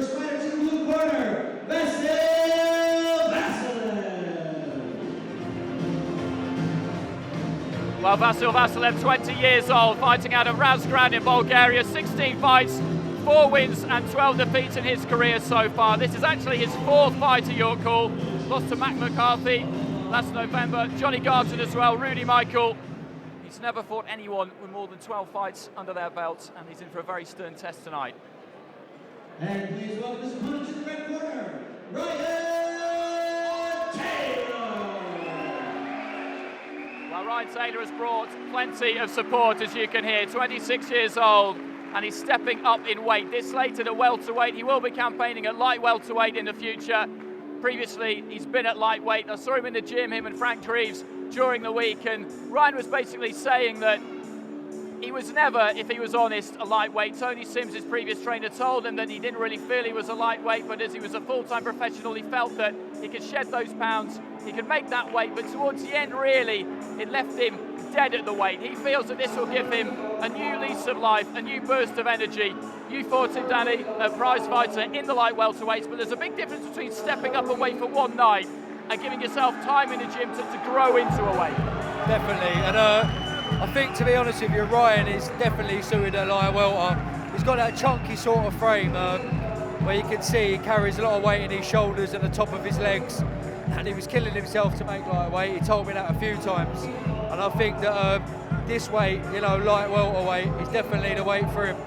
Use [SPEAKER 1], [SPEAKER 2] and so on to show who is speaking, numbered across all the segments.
[SPEAKER 1] first fighter to the blue corner, Vasil Vasilev.
[SPEAKER 2] Well, Vasil Vasilev, 20 years old, fighting out of Razgrad in Bulgaria, 16 fights, 4 wins and 12 defeats in his career so far. This is actually his 4th fight at York Hall. Lost to Mac McCarthy last November, Johnny Garton as well, Rudy Michael. He's never fought anyone with more than 12 fights under their belt, and he's in for a very stern test tonight.
[SPEAKER 1] And please welcome his opponent to the red corner, Ryan Taylor.
[SPEAKER 2] Well, Ryan Taylor has brought plenty of support, as you can hear. 26 years old, and he's stepping up in weight. This slated at welterweight. He will be campaigning at light welterweight in the future. Previously, he's been at lightweight. I saw him in the gym, him and Frank Treves, during the week, and Ryan was basically saying that he was never, if he was honest, a lightweight. Tony Sims, his previous trainer, told him that he didn't really feel he was a lightweight, but as he was a full-time professional, he felt that he could shed those pounds, he could make that weight, but towards the end, really, it left him dead at the weight. He feels that this will give him a new lease of life, a new burst of energy. You fought him, Danny, a prize fighter in the light welterweights, but there's a big difference between stepping up and weight for one night and giving yourself time in the gym to grow into a weight.
[SPEAKER 3] Definitely, and I think, to be honest with you, Ryan is definitely suited at light welter. He's got that chunky sort of frame where you can see he carries a lot of weight in his shoulders and the top of his legs, and he was killing himself to make lightweight. He told me that a few times, and I think that this weight, you know, light welterweight, is definitely the weight for him.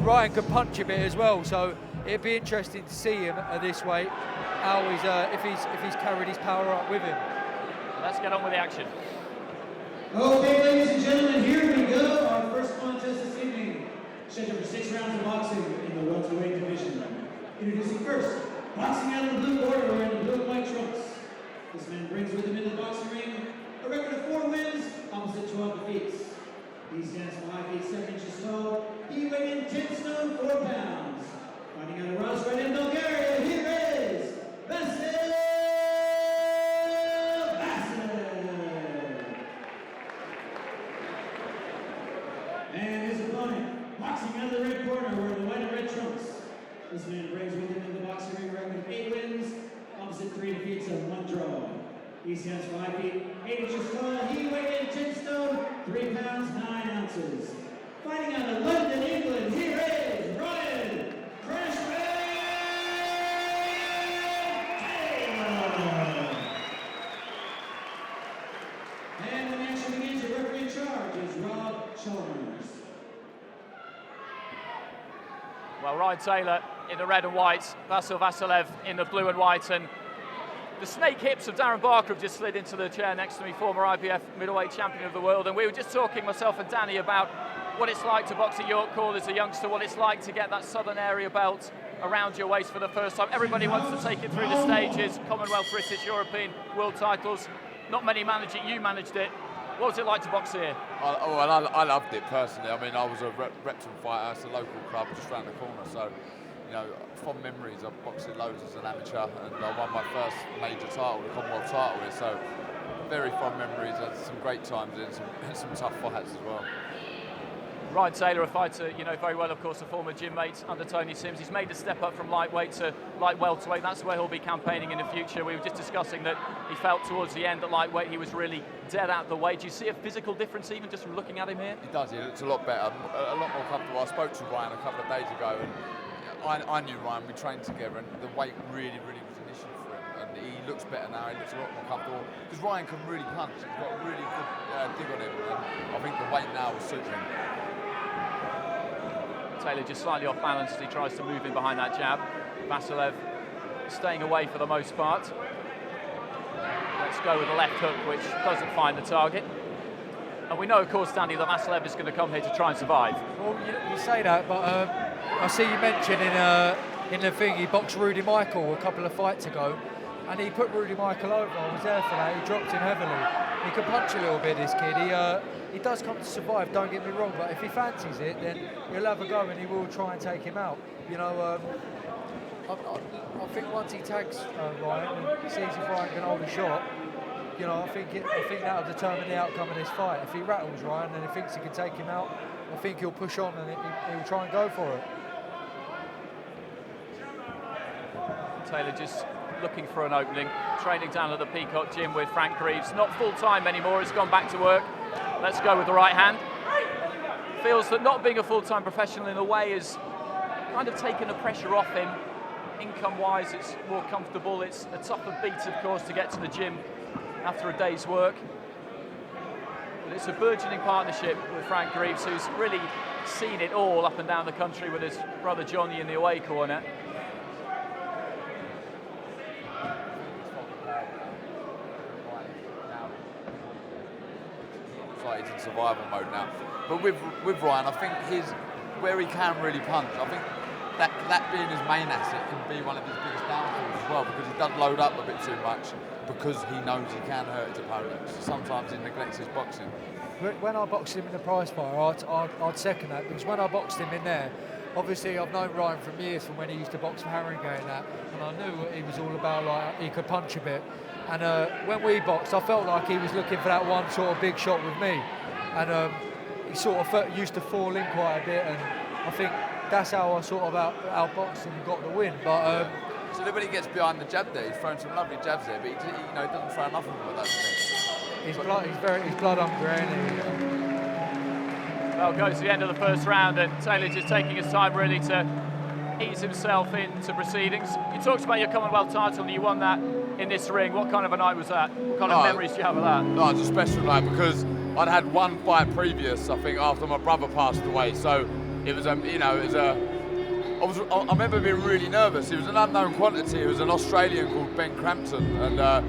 [SPEAKER 3] Ryan can punch a bit as well, so it'd be interesting to see him at this weight, how he's if he's carried his power up with him.
[SPEAKER 2] Let's get on with the action.
[SPEAKER 1] Okay, ladies and gentlemen, here we go. Our first contest this evening, scheduled for 6 rounds of boxing in the welterweight division. Introducing first, boxing out of the blue corner, wearing the blue and white trunks. This man brings with him into the boxing ring a record of 4 wins, opposite 12 defeats. He stands 5 feet 7 inches tall. He weighed in 10 stone 4 pounds. Fighting out of Razgrad in Bulgaria, here is Vasil Vasilev. And his opponent, boxing out of the red corner, wearing the white and red trunks. This man brings with him into the boxing ring a record of 8 wins, opposite 3 defeats and 1 draw. He stands 5 feet 8 inches tall. He weighed in 10 stone 3 pounds 9 ounces. Fighting out of London, England, here is Ryan Taylor. And when action begins, your referee in charge is Rob Chalmers.
[SPEAKER 2] Well, Ryan Taylor in the red and white, Vasil Vasilev in the blue and white, and the snake hips of Darren Barker have just slid into the chair next to me, former IBF middleweight champion of the world, and we were just talking, myself and Danny, about what it's like to box at York Hall as a youngster, what it's like to get that southern area belt around your waist for the first time. Everybody wants to take it through the stages, Commonwealth, British, European, world titles. Not many manage it, you managed it. What was it like to box here?
[SPEAKER 4] I loved it personally. I mean, I was a Repton fighter, it's a local club just around the corner, so you know, fond memories. I've boxed loads as an amateur, and I won my first major title, the Commonwealth title here, so very fond memories and some great times and some tough fights as well.
[SPEAKER 2] Ryan Taylor, a fighter you know very well, of course, a former gym mate under Tony Sims. He's made the step up from lightweight to light welterweight. That's where he'll be campaigning in the future. We were just discussing that he felt towards the end at lightweight he was really dead out the way. Do you see a physical difference even just from looking at him here?
[SPEAKER 4] He does, he looks a lot better, a lot more comfortable. I spoke to Ryan a couple of days ago, and I knew Ryan, we trained together, and the weight really was an issue for him, and he looks better now, he looks a lot more comfortable, because Ryan can really punch, he's got a really good dig on him, and I think the weight now will suit him.
[SPEAKER 2] Taylor just slightly off balance as he tries to move in behind that jab. Vasilev staying away for the most part. Let's go with the left hook, which doesn't find the target. And we know, of course, Danny, that Vasilev is going to come here to try and survive.
[SPEAKER 3] Well, you say that, but I see you mentioned in the thing he boxed Rudy Michael a couple of fights ago, and he put Rudy Michael over. I was there for that. He dropped him heavily. He can punch a little bit, this kid. He does come to survive, don't get me wrong, but if he fancies it, then he'll have a go and he will try and take him out. You know, I think once he tags Ryan and sees if Ryan can hold a shot, you know, I think that'll determine the outcome of this fight. If he rattles Ryan and he thinks he can take him out, I think he'll push on and he'll try and go for it.
[SPEAKER 2] Taylor just looking for an opening, training down at the Peacock Gym with Frank Greaves. Not full-time anymore, he's gone back to work. Let's go with the right hand. Feels that not being a full-time professional in a way has kind of taken the pressure off him. Income-wise, it's more comfortable. It's a tougher beat, of course, to get to the gym after a day's work. But it's a burgeoning partnership with Frank Greaves, who's really seen it all up and down the country with his brother Johnny in the away corner.
[SPEAKER 4] He's in survival mode now. But with Ryan, I think where he can really punch, I think that being his main asset can be one of his biggest downfalls as well, because he does load up a bit too much because he knows he can hurt his opponents. Sometimes he neglects his boxing.
[SPEAKER 3] When I boxed him in the prize fight, I'd second that, because when I boxed him in there, obviously I've known Ryan from years, from when he used to box for Harringay and that, and I knew what he was all about, like he could punch a bit. And when we boxed, I felt like he was looking for that one sort of big shot with me. And he sort of used to fall in quite a bit, and I think that's how I sort of outboxed him and got the win. But
[SPEAKER 4] so when he gets behind the jab there, he's thrown some lovely jabs there, but he doesn't throw enough of them, I don't think.
[SPEAKER 3] He's blood hungry, isn't he?
[SPEAKER 2] Well, goes to the end of the first round, and Taylor just taking his time really to ease himself into proceedings. You talked about your Commonwealth title, and you won that in this ring. What kind of a night was that? What kind of memories do you have of that?
[SPEAKER 4] No, it's a special night because I'd had one fight previous, I think, after my brother passed away. So it was, I remember being really nervous. He was an unknown quantity. He was an Australian called Ben Crampton, and I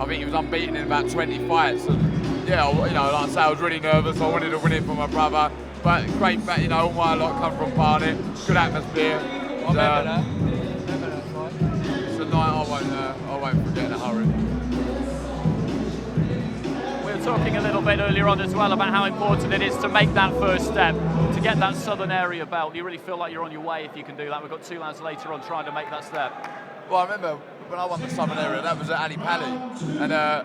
[SPEAKER 4] think he was unbeaten in about 20 fights. And yeah, like I say, I was really nervous. I wanted to win it for my brother. But great, all my lot come from Barnet. Good atmosphere.
[SPEAKER 3] I remember that. Fight.
[SPEAKER 4] It's a night I won't forget in a hurry.
[SPEAKER 2] We were talking a little bit earlier on as well about how important it is to make that first step, to get that Southern Area belt. You really feel like you're on your way if you can do that. We've got 2 lads later on trying to make that step.
[SPEAKER 4] Well, I remember when I won the Southern Area, that was at Ali Pali, and I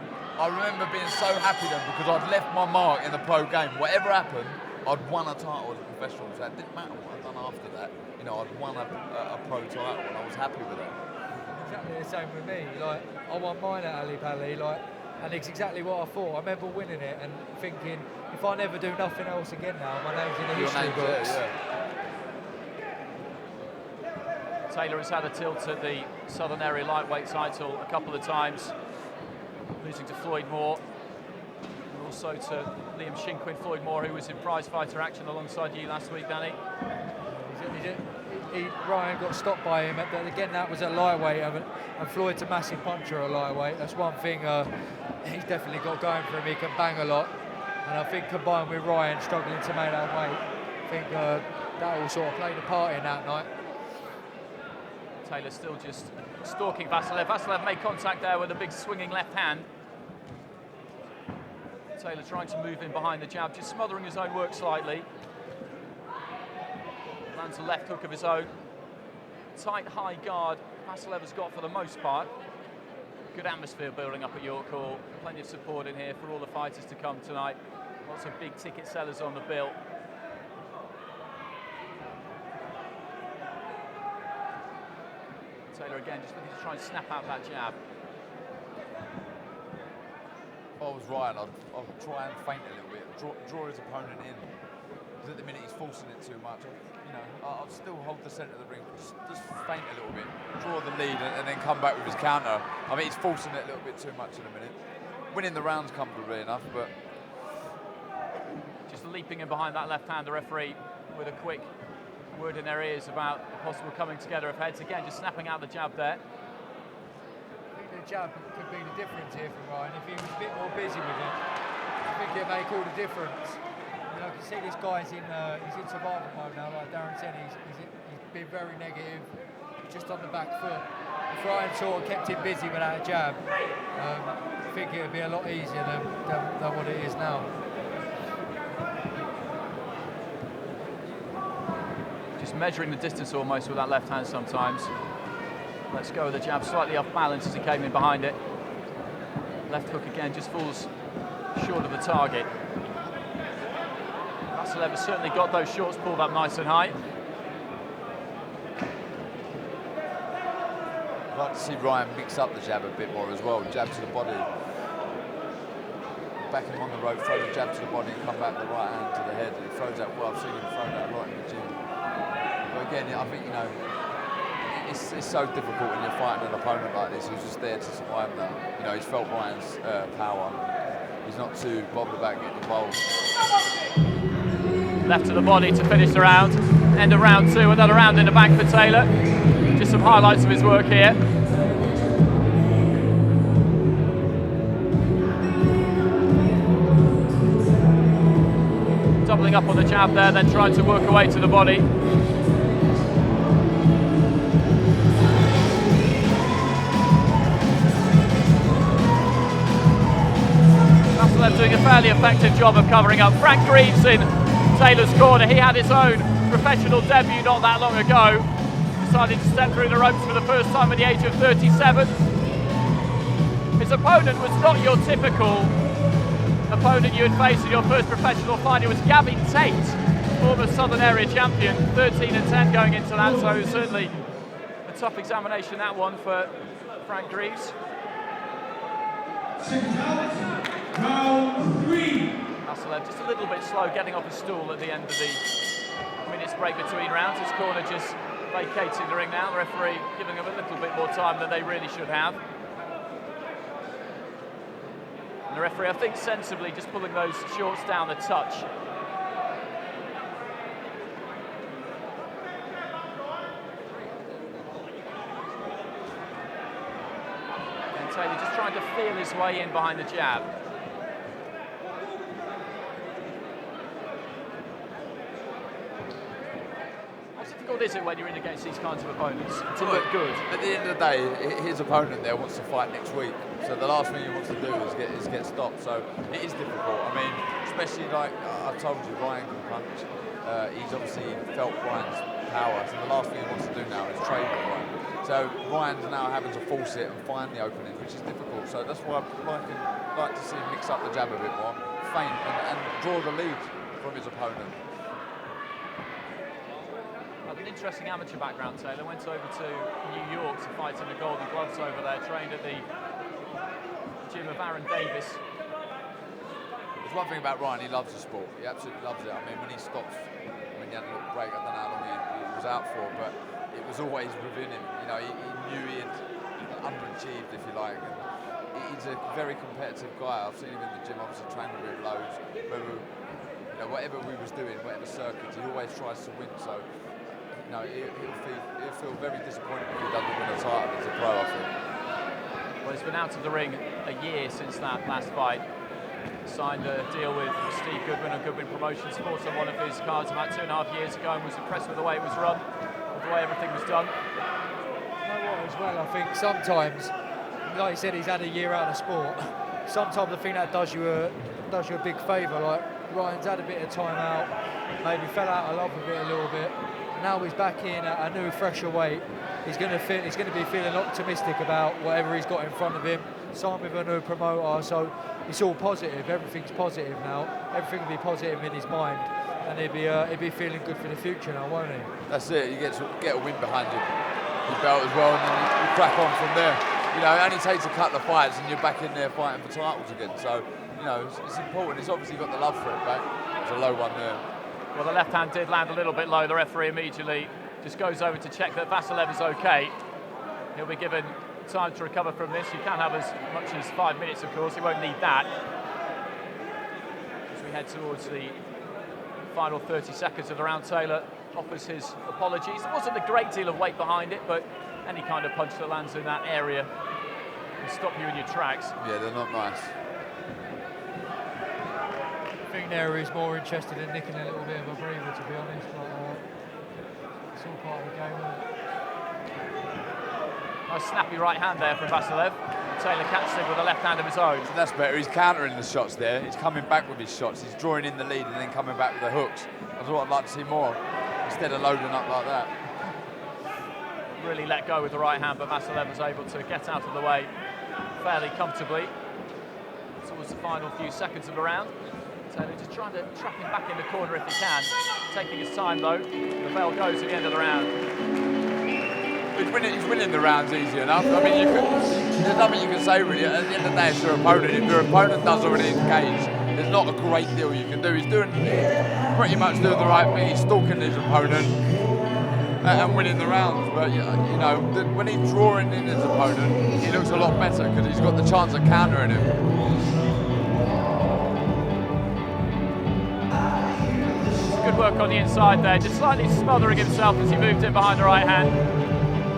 [SPEAKER 4] remember being so happy then because I'd left my mark in the pro game. Whatever happened, I'd won a title as a professional, so it didn't matter what I'd done after that. I'd won a pro title and I was happy with it.
[SPEAKER 3] Exactly the same with me. Like, I won mine at Ali Pali, and it's exactly what I thought. I remember winning it and thinking, if I never do nothing else again now, my name's in the history books.
[SPEAKER 2] Taylor has had a tilt at the Southern Area lightweight title a couple of times, losing to Floyd Moore, and also to Liam Shinkwin. Floyd Moore, who was in prize fighter action alongside you last week, Danny.
[SPEAKER 3] Ryan got stopped by him, again that was at lightweight, and Floyd's a massive puncher at lightweight. That's one thing he's definitely got going for him. He can bang a lot, and I think combined with Ryan struggling to make that weight, I think that all sort of played a part in that night.
[SPEAKER 2] Taylor still just stalking Vasilev. Vasilev made contact there with a big swinging left hand. Taylor trying to move in behind the jab, just smothering his own work slightly. Lands a left hook of his own. Tight, high guard Vasilev has got for the most part. Good atmosphere building up at York Hall. Plenty of support in here for all the fighters to come tonight. Lots of big ticket sellers on the bill. Taylor again just looking to try and snap out that jab.
[SPEAKER 4] If I was Ryan, I'd try and feint a little bit, draw his opponent in. Because at the minute he's forcing it too much. I'd still hold the centre of the ring, just feint a little bit, draw the lead, and then come back with his counter. I mean, he's forcing it a little bit too much in a minute. Winning the round's comfortably enough, but
[SPEAKER 2] just leaping in behind that left hand, the referee with a quick word in their ears about a possible coming together of heads. Again, just snapping out the jab there.
[SPEAKER 3] I think the jab could be the difference here for Ryan. If he was a bit more busy with it, I think it'd make all the difference. I can see this guy's he's in survival mode now. Like Darren said, he's been very negative, just on the back foot. If Ryan sort of kept him busy without a jab, I think it would be a lot easier than what it is now.
[SPEAKER 2] Just measuring the distance almost with that left hand sometimes. Let's go with the jab, slightly off balance as he came in behind it. Left hook again, just falls short of the target. Vasilev has certainly got those shots pulled up nice and high.
[SPEAKER 4] I'd like to see Ryan mix up the jab a bit more as well. Jab to the body. Back him on the rope, throw the jab to the body and come back the right hand to the head. He throws that well. I've seen him throw that a lot in the gym. But again, I think, you know, it's so difficult when you're fighting an opponent like this who's just there to survive that. You know, he's felt Ryan's power. He's not too bothered about getting involved.
[SPEAKER 2] Left to the body to finish the round. End of round 2, another round in the bank for Taylor. Just some highlights of his work here. Doubling up on the jab there, then trying to work away to the body. Vasilev doing a fairly effective job of covering up. Frank Greaves in Taylor's corner. He had his own professional debut not that long ago. Decided to step through the ropes for the first time at the age of 37. His opponent was not your typical opponent you would face in your first professional fight. It was Gavin Tate, former Southern Area champion, 13-10 going into that, so certainly a tough examination, that one, for Frank Greaves.
[SPEAKER 1] Round 3.
[SPEAKER 2] Vasilev just a little bit slow getting off his stool at the end of the minutes break between rounds. His corner just vacating the ring now, the referee giving him a little bit more time than they really should have. And the referee, I think, sensibly just pulling those shorts down a touch. And Taylor just trying to feel his way in behind the jab. How difficult is it when you're in against these kinds of opponents to look good?
[SPEAKER 4] At the end of the day, his opponent there wants to fight next week. So the last thing he wants to do is get stopped. So it is difficult. I mean, especially like I told you, Ryan can punch. He's obviously felt Ryan's power. So the last thing he wants to do now is trade with Ryan. So Ryan's now having to force it and find the openings, which is difficult. So that's why I'd like to see him mix up the jab a bit more, feint and draw the lead from his opponent.
[SPEAKER 2] An interesting amateur background, Taylor. Went over to New York to fight in the Golden Gloves over there, trained at the gym of Aaron Davis.
[SPEAKER 4] There's one thing about Ryan, he loves the sport. He absolutely loves it. I mean, when he stops, when he had a little break, I don't know how long he was out for, but it was always within him. You know, he knew he had underachieved, if you like. And he's a very competitive guy. I've seen him in the gym, obviously trained with him loads. Whatever we was doing, whatever circuits, he always tries to win. So, you know, he'll feel very disappointed if he doesn't win a title as a pro, I think.
[SPEAKER 2] Well, he's been out of the ring a year since that last fight. Signed a deal with Steve Goodwin and Goodwin Promotions, fought on one of his cards about 2.5 years ago and was impressed with the way it was run, with the way everything was done.
[SPEAKER 3] You know what, as well, I think sometimes, like you said, he's had a year out of sport. Sometimes I think that does you a big favour. Like Ryan's had a bit of time out, maybe fell out of love with it a little bit. Now he's back in at a new, fresher weight. He's going to be feeling optimistic about whatever he's got in front of him. Signed with a new promoter, so it's all positive. Everything's positive now. Everything will be positive in his mind, and he'll be feeling good for the future now, won't he?
[SPEAKER 4] That's it. You get a win behind your belt as well, and then you crack on from there. You know, it only takes a couple of fights, and you're back in there fighting for titles again. So, you know, it's important. He's obviously got the love for it back. It's a low one there.
[SPEAKER 2] Well, the left hand did land a little bit low. The referee immediately just goes over to check that Vasilev is okay. He'll be given time to recover from this. You can have as much as 5 minutes, of course. He won't need that. As we head towards the final 30 seconds of the round, Taylor offers his apologies. There wasn't a great deal of weight behind it, but any kind of punch that lands in that area can stop you in your tracks.
[SPEAKER 4] Yeah, they're not nice.
[SPEAKER 3] I think there is more interested in nicking a little bit of a breather, to be honest. But it's all part of the game, isn't it?
[SPEAKER 2] Nice snappy right hand there from Vasilev. Taylor catches him with a left hand of his own.
[SPEAKER 4] So that's better. He's countering the shots there. He's coming back with his shots. He's drawing in the lead and then coming back with the hooks. That's what I'd like to see more, instead of loading up like that.
[SPEAKER 2] Really let go with the right hand, but Vasilev was able to get out of the way fairly comfortably towards the final few seconds of the round. Taylor just trying to trap him back in the corner if he can. Taking his time though. The bell goes at the end of the round.
[SPEAKER 4] He's winning the rounds easy enough. I mean, there's nothing you can say really. At the end of the day, it's your opponent. If your opponent does already engage, there's not a great deal you can do. He's pretty much doing the right thing. He's stalking his opponent and winning the rounds. But you know, when he's drawing in his opponent, he looks a lot better because he's got the chance of countering him.
[SPEAKER 2] Good work on the inside there, just slightly smothering himself as he moved in behind the right hand.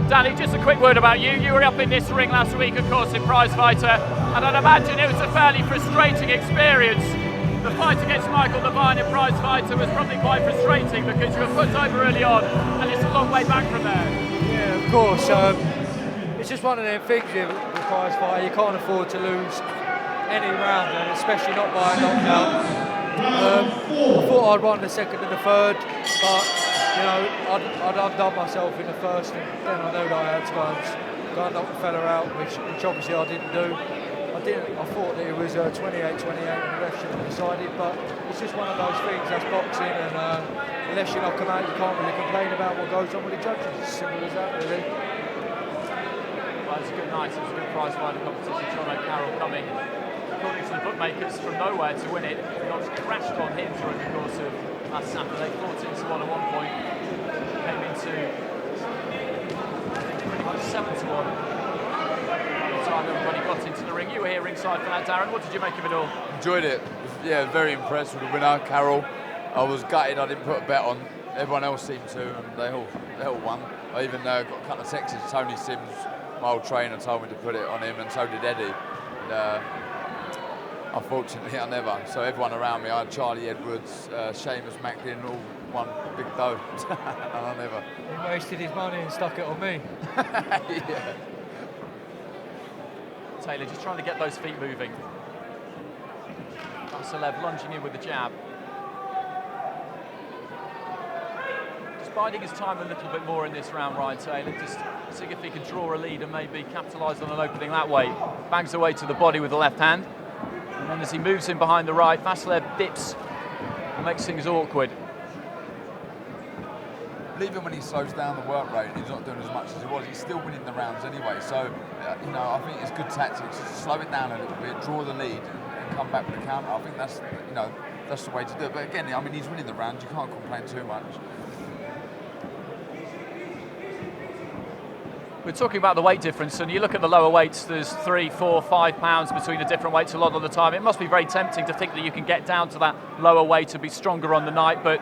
[SPEAKER 2] Danny, just a quick word about you. You were up in this ring last week, of course, in Prize Fighter, and I'd imagine it was a fairly frustrating experience. The fight against Michael Levine in Prize Fighter was probably quite frustrating because you were put over early on, and it's a long way back from there.
[SPEAKER 3] Yeah, of course. It's just one of them things with Prize Fighter. You can't afford to lose any round, and especially not by a knockout. I thought I'd won the second and the third, but you know, I'd undone myself in the first, and then I knew that I had to go and knock the fella out, which obviously I didn't do. I thought that it was 28-28 and the ref should have decided, but it's just one of those things, that's boxing, and unless you knock them out, you can't really complain about what goes on with the judges. It's as simple as that, really.
[SPEAKER 2] Well, it's a good night, it was a good prize fighter competition. John O'Carroll coming, according to the bookmakers, from nowhere to win it. The odds crashed on him during the course of last Saturday, 14-1 at one point, came into, I think, pretty much 7-1. Time everybody got into the ring. You were here ringside for that, Darren. What did you make of it all?
[SPEAKER 4] Enjoyed it. Yeah, very impressed with the winner, Carol. I was gutted I didn't put a bet on. Everyone else seemed to, and they all won. I even got a couple of texts. Tony Sims, my old trainer, told me to put it on him, and so did Eddie. And, unfortunately, I never. So everyone around me, I had Charlie Edwards, Seamus Macklin, all one big dough, and I never.
[SPEAKER 3] He wasted his money and stuck it on me.
[SPEAKER 4] Yeah.
[SPEAKER 2] Taylor just trying to get those feet moving. Vasilev lunging in with the jab. Just biding his time a little bit more in this round, Ryan Taylor. Just seeing if he can draw a lead and maybe capitalise on an opening that way. Bangs away to the body with the left hand. And then as he moves in behind the right, Vasilev dips and makes things awkward.
[SPEAKER 4] Even when he slows down the work rate, he's not doing as much as he was. He's still winning the rounds anyway. So, you know, I think it's good tactics. Just slow it down a little bit, draw the lead, and come back with the counter. I think that's, you know, that's the way to do it. But again, I mean, he's winning the rounds. You can't complain too much.
[SPEAKER 2] We're talking about the weight difference, and you look at the lower weights. There's 3, 4, 5 pounds between the different weights a lot of the time. It must be very tempting to think that you can get down to that lower weight to be stronger on the night, but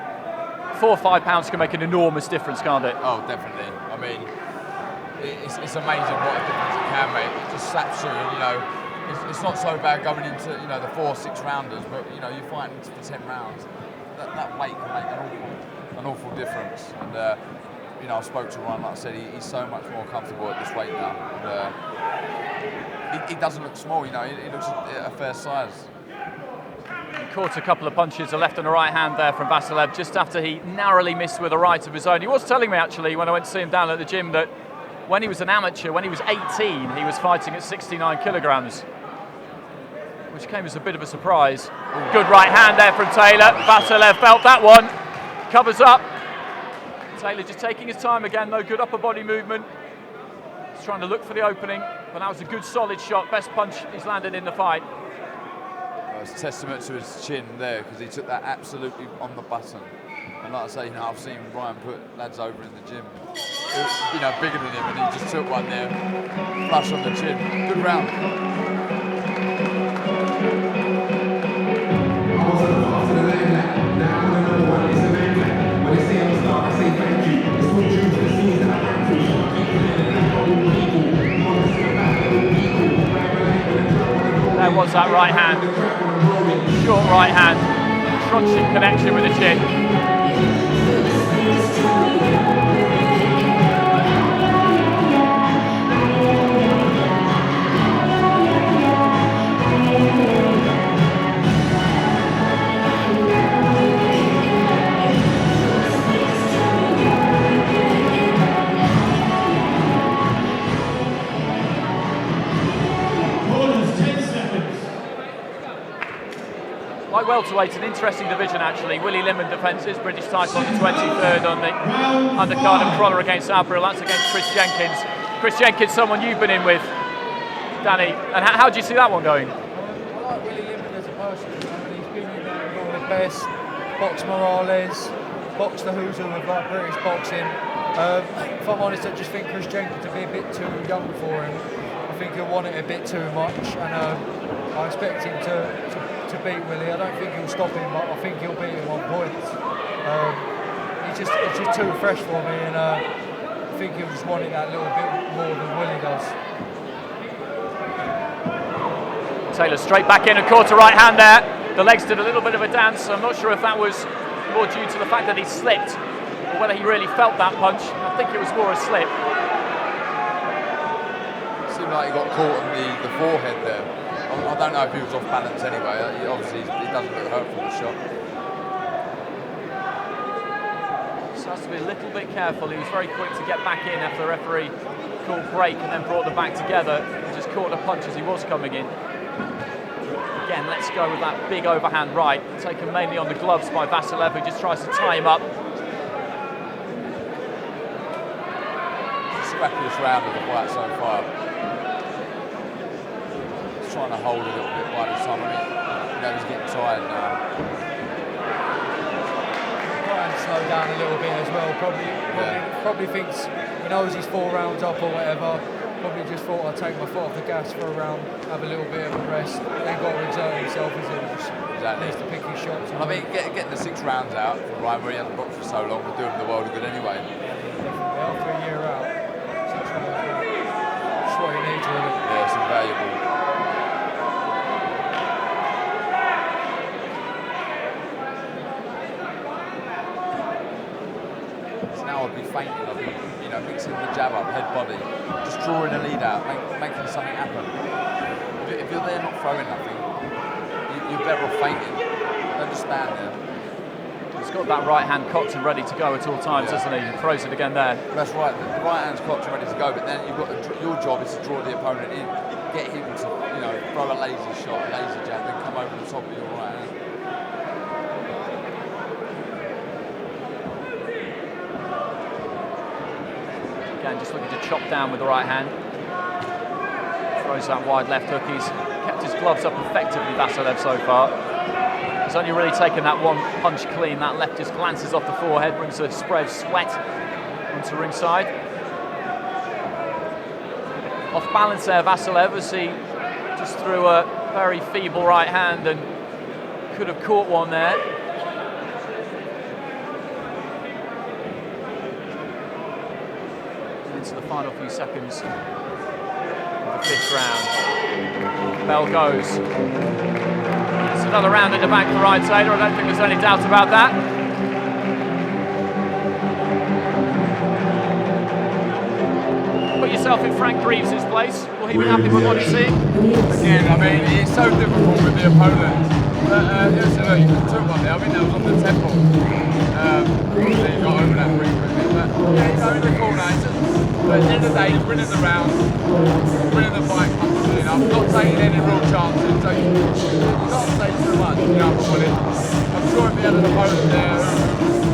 [SPEAKER 2] 4 or 5 pounds can make an enormous difference, can't it?
[SPEAKER 4] Oh, definitely. I mean, it's amazing what a difference it can make. It just slaps you, you know. It's not so bad going into, you know, the 4 or 6 rounders, but, you know, you're fighting for 10 rounds. That weight can make an awful difference. And, you know, I spoke to Ryan, like I said, he's so much more comfortable at this weight now. And, he doesn't look small, you know, he looks a fair size.
[SPEAKER 2] He caught a couple of punches, a left and a right hand there from Vasilev, just after he narrowly missed with a right of his own. He was telling me, actually, when I went to see him down at the gym, that when he was an amateur, when he was 18, he was fighting at 69 kilograms, which came as a bit of a surprise. Good right hand there from Taylor. Vasilev felt that one. Covers up. Taylor just taking his time again, though. Good upper body movement. He's trying to look for the opening, but that was a good solid shot. Best punch he's landed in the fight.
[SPEAKER 4] It's a testament to his chin there, because he took that absolutely on the button. And like I say, you know, I've seen Ryan put lads over in the gym, you know, bigger than him, and he just took one there, flush on the chin. Good round.
[SPEAKER 2] There was that right hand, short right hand, truncheon connection with the chin. Like welterweight, an interesting division actually. Willie Limon defends his British title on the 23rd on the undercard of Crawler against Abril. That's against Chris Jenkins. Chris Jenkins, someone you've been in with, Danny. And how do you see that one going?
[SPEAKER 3] I like Willie Limon as a person. He's been in there with all the best. Boxed Morales, boxed the who's who of like British boxing. If I'm honest, I just think Chris Jenkins to be a bit too young for him. I think he'll want it a bit too much, and I expect him to beat Willie. I don't think he'll stop him, but I think he'll beat him on points. It's just too fresh for me, and I think he'll just want it that little bit more than Willie does.
[SPEAKER 2] Taylor straight back in and caught a right hand there. The legs did a little bit of a dance. I'm not sure if that was more due to the fact that he slipped or whether he really felt that punch. I think it was more a slip.
[SPEAKER 4] It seemed like he got caught on the forehead there. I don't know if he was off balance anyway. Obviously, he doesn't look hurt from the shot.
[SPEAKER 2] So has to be a little bit careful. He was very quick to get back in after the referee called break and then brought them back together. He just caught a punch as he was coming in. Again, let's go with that big overhand right, taken mainly on the gloves by Vasilev, who just tries to tie him up.
[SPEAKER 4] Scrappiest round of the fight so far. He's trying to hold a little bit by this time. I mean, you know, he's getting tired now.
[SPEAKER 3] Try and slow down a little bit as well. Probably thinks he knows he's 4 rounds up or whatever. Probably just thought I'd take my foot off the gas for a round, have a little bit of a rest. Then got to exert himself, is it?
[SPEAKER 4] Exactly.
[SPEAKER 3] Needs to pick his shots.
[SPEAKER 4] I mean, getting the 6 rounds out for Ryan, where he hasn't boxed for so long, will do him the world of good anyway.
[SPEAKER 3] After a year out, 6 rounds out. That's what he needs, really.
[SPEAKER 4] Yeah, it's invaluable. So now I'd be fainting, I'd be, mixing the jab up, head body, just drawing a lead out, making something happen. If you're there not throwing nothing, you're better off fainting. Don't just stand there.
[SPEAKER 2] He's got that right hand cocked and ready to go at all times, hasn't he? He throws it again there.
[SPEAKER 4] That's right. The right hand's cocked and ready to go, but then you've got your job is to draw the opponent in, get him to, throw a lazy shot, a lazy jab, then come over the top of your right hand.
[SPEAKER 2] Again, just looking to chop down with the right hand. Throws that wide left hook. He's kept his gloves up effectively, Vasilev, so far. He's only really taken that one punch clean. That left just glances off the forehead, brings a spray of sweat onto ringside. Off balance there, Vasilev, as he just threw a very feeble right hand and could have caught one there. Into the final few seconds of the 5th round. Bell goes. It's another round in the back for Ryan Taylor. I don't think there's any doubt about that. Put yourself in Frank Greaves' place. Will he be happy with what he's seeing?
[SPEAKER 4] Again, I mean, it's so difficult with the opponent. You took one there. I mean, that was on the temple. He got over that pretty quickly. But in the corner. But at the end of the day, he's winning the round, winning the fight comfortably enough, not taking any real chances. So you can't say too much, for winning. I'm sure if he had an opponent there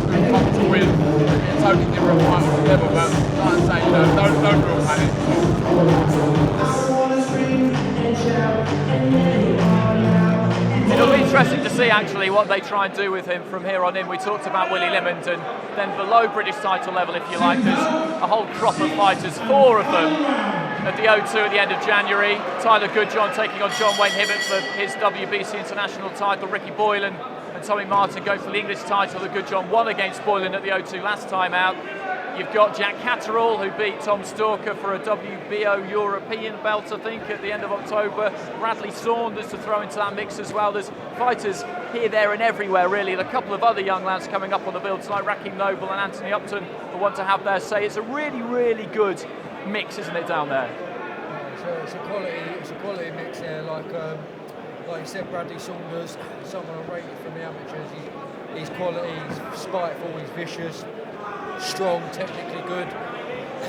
[SPEAKER 4] who come to win, it'd be a totally different fight altogether. But like I say, no real panic.
[SPEAKER 2] It'll be interesting to see actually what they try and do with him from here on in. We talked about Willie Limon, and then below British title level, if you like, there's a whole crop of fighters, 4 of them at the O2 at the end of January. Tyler Goodjohn taking on John Wayne Hibbert for his WBC international title. Ricky Boylan and Tommy Martin go for the English title that Goodjohn won against Boylan at the O2 last time out. You've got Jack Catterall, who beat Tom Stalker for a WBO European belt, I think, at the end of October. Bradley Saunders to throw into that mix as well. There's fighters here, there and everywhere, really. And a couple of other young lads coming up on the bill tonight, Raheem Noble and Anthony Upton, who want to have their say. It's a really, really good mix, isn't it, down there?
[SPEAKER 3] It's a quality mix there. Like you said, Bradley Saunders, someone I rated from the amateurs. He's quality, he's spiteful, he's vicious, strong, technically good.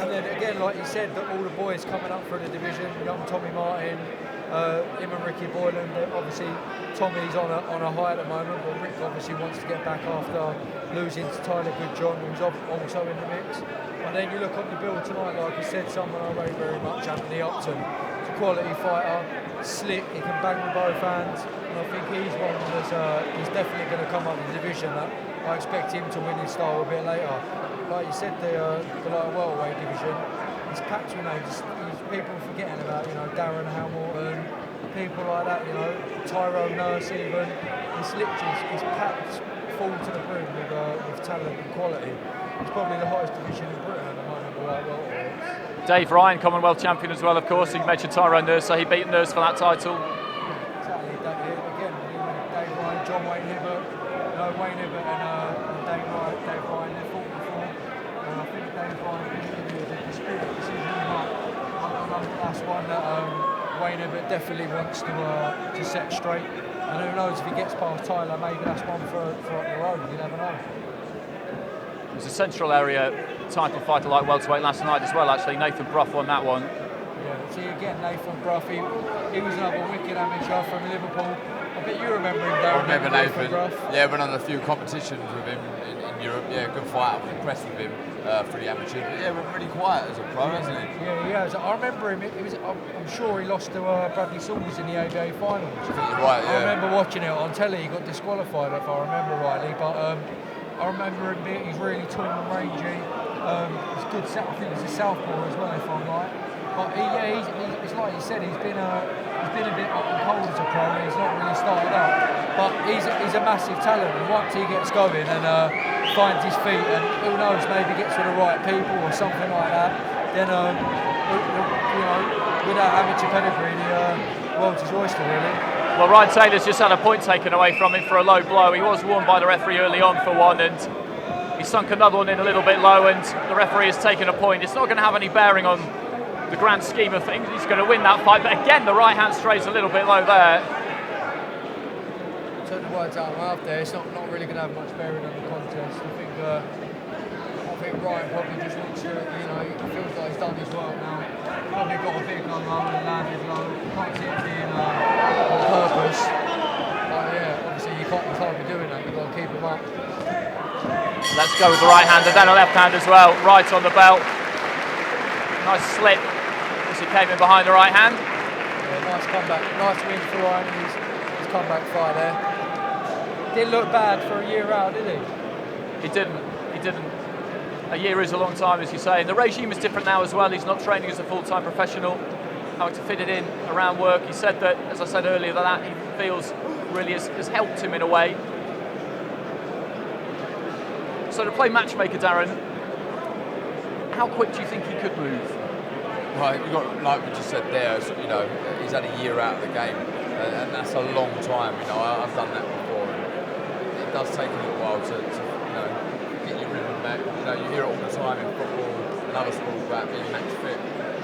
[SPEAKER 3] And then again, like you said, all the boys coming up through the division, young Tommy Martin, him and Ricky Boylan. Obviously, Tommy's on a high at the moment, but Rick obviously wants to get back after losing to Tyler Goodjohn, who's also in the mix. And then you look on the bill tonight, like I said, someone I rate very much, Anthony Upton. He's a quality fighter, slick, he can bang with both hands, and I think he's one he's definitely going to come up in the division. I expect him to win his style a bit later. Like you said, the light welterweight division, it's packed with names. People forgetting about, Darren Hamilton, people like that, Tyrone Nurse even. It's packed full to the brim with talent and quality. It's probably the highest division in Britain at the moment, the light welterweights.
[SPEAKER 2] Dave Ryan, Commonwealth champion as well, of course. You mentioned Tyrone Nurse, so he beat Nurse for that title.
[SPEAKER 3] Exactly. Again, Dave Ryan, John Wayne Hibbert, Wayne Hibbert and Dave Ryan, they fought before. And I think Dave Ryan is a disputed decision, but that's one that Wayne Hibbert definitely wants to set straight. And who knows, if he gets past Tyler, maybe that's one for up the road. You never know.
[SPEAKER 2] It was a central area title fighter like welterweight last night as well, actually. Nathan Bruff won that one.
[SPEAKER 3] Yeah, see again, Nathan Bruff, he was another wicked amateur from Liverpool. I bet you remember him, Darren.
[SPEAKER 4] I remember Nathan.
[SPEAKER 3] Bruff.
[SPEAKER 4] Yeah, went on a few competitions with him in Europe. Yeah, good fight. I was impressed with him for the amateur. But yeah, we're pretty quiet as a pro, hasn't he?
[SPEAKER 3] Yeah, he has. I remember him. I'm sure he lost to Bradley Saunders in the ABA finals.
[SPEAKER 4] I think you're right, yeah.
[SPEAKER 3] I remember watching it on telly. He got disqualified, if I remember rightly. But I remember him being, he's really tall and rangy. He's good. I think he's a southpaw as well, if I'm right. But it's like you said, he's been a bit up and cold as a pro. He's not really started out, but he's a massive talent. And once he gets going and finds his feet, and who knows, maybe gets with the right people or something like that, then with that amateur pedigree, the world's his oyster, really.
[SPEAKER 2] Well, Ryan Taylor's just had a point taken away from him for a low blow. He was warned by the referee early on for one, and he sunk another one in a little bit low, and the referee has taken a point. It's not going to have any bearing on the grand scheme of things. He's going to win that fight, but again, the right hand strays a little bit low there.
[SPEAKER 3] Took the words out of my mouth there. It's not really going to have much bearing on the contest. I think Ryan probably just wants to, he feels like he's done his work now. Probably got a big gun low and landed low. Can't see it being on purpose. But yeah, obviously you can't be doing that. You've got to keep him up.
[SPEAKER 2] Let's go with the right hand and then a left hand as well. Right on the belt. Nice slip as he came in behind the right hand.
[SPEAKER 3] Yeah, nice comeback. Nice win for Ryan. His comeback fight there. Didn't look bad for a year out, did he?
[SPEAKER 2] He didn't. A year is a long time, as you say. And the regime is different now as well. He's not training as a full-time professional, having to fit it in around work. He said that, as I said earlier, that he feels really has helped him in a way. So to play matchmaker, Darren, how quick do you think he could move?
[SPEAKER 4] Right, you've got, like we just said there, he's had a year out of the game, and that's a long time. I've done that before. And it does take a little while to get your rhythm back. You hear it all the time in football and other sports about being match fit.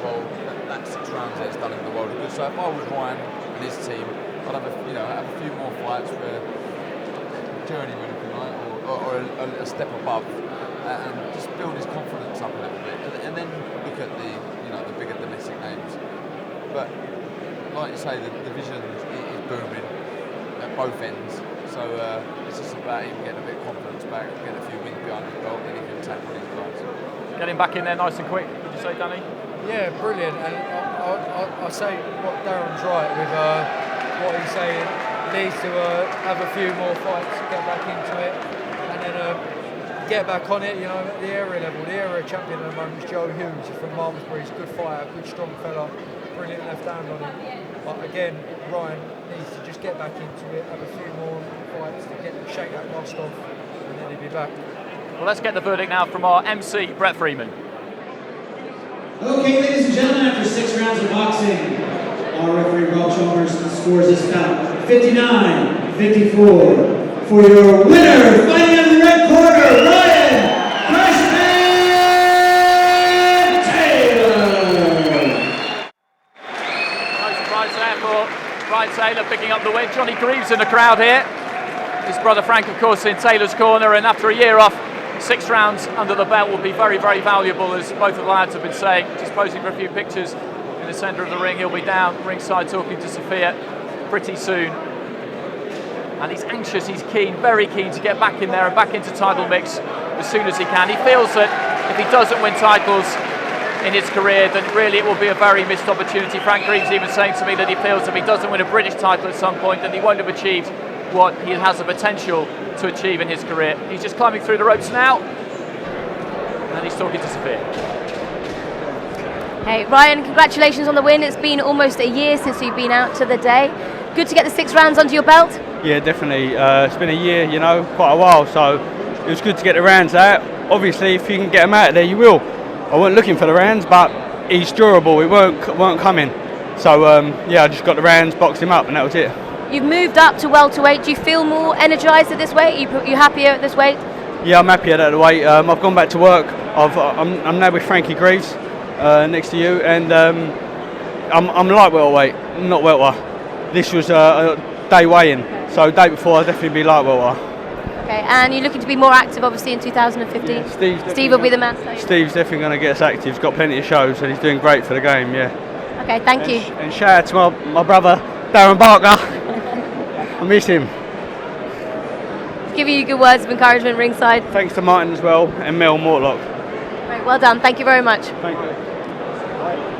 [SPEAKER 4] Well, that 6 rounds there's done in the world of good. So if I was Ryan and his team, I'd have a few more fights where journeyman, if you like, or a step above, and just build his confidence up a little bit, and then look at the bigger domestic names. But like you say, the division is booming at both ends. So it's just about him getting a bit of confidence back, getting a few wins behind his belt, then he can attack on his guys.
[SPEAKER 2] Getting back in there nice and quick, would you say, Danny?
[SPEAKER 3] Yeah, brilliant. And I say what Darren's right with what he's saying. Needs to have a few more fights, get back into it, and then get back on it. At the area level, the area champion at the moment is Joe Hughes from Malmesbury. He's a good fighter, good strong fella, brilliant left hand on him. But again, Ryan needs to just get back into it, have a few more fights to shake that rust off, and then he'll be back.
[SPEAKER 2] Well, let's get the verdict now from our MC, Brett Freeman.
[SPEAKER 1] Okay, ladies and gentlemen, after 6 rounds of boxing, our referee Rob Chalmers scores this bout 59-54 for your winner, fighting in the red corner, Ryan Taylor.
[SPEAKER 2] No surprise there for Ryan Taylor picking up the win. Johnny Greaves in the crowd here. His brother Frank, of course, in Taylor's corner, and after a year off, 6 rounds under the belt will be very, very valuable, as both of the lads have been saying. Just posing for a few pictures in the centre of the ring. He'll be down ringside talking to Sophia pretty soon. And he's anxious, he's keen, very keen to get back in there and back into title mix as soon as he can. He feels that if he doesn't win titles in his career, then really it will be a very missed opportunity. Frank Greaves even saying to me that he feels if he doesn't win a British title at some point, then he won't have achieved what he has the potential to achieve in his career. He's just climbing through the ropes now, and he's talking to Sophia.
[SPEAKER 5] Hey Ryan, congratulations on the win. It's been almost a year since you've been out to the day. Good to get the 6 rounds under your belt?
[SPEAKER 6] Yeah, definitely. It's been a year, you know, quite a while, so it was good to get the rounds out. Obviously, if you can get them out of there, you will. I wasn't looking for the rounds, but he's durable, it weren't coming. So, yeah, I just got the rounds, boxed him up, and that was it.
[SPEAKER 5] You've moved up to welterweight. Do you feel more energised at this weight? You happier at this weight?
[SPEAKER 6] Yeah, I'm happier at the weight. I've gone back to work. I'm now with Frankie Greaves next to you, and I'm light welterweight, not welter. This was a day weigh-in, so day before I'll definitely be light welter.
[SPEAKER 5] Okay, and you're looking to be more active, obviously, in 2015.
[SPEAKER 6] Yeah,
[SPEAKER 5] Steve will be the man.
[SPEAKER 6] Steve's definitely going to get us active. He's got plenty of shows, and he's doing great for the game. Yeah.
[SPEAKER 5] Okay, thank you.
[SPEAKER 6] And shout out to my brother Darren Barker. I miss him.
[SPEAKER 5] Giving you good words of encouragement ringside.
[SPEAKER 6] Thanks to Martin as well, and Mel Mortlock.
[SPEAKER 5] Right, well done. Thank you very much.
[SPEAKER 6] Thank you.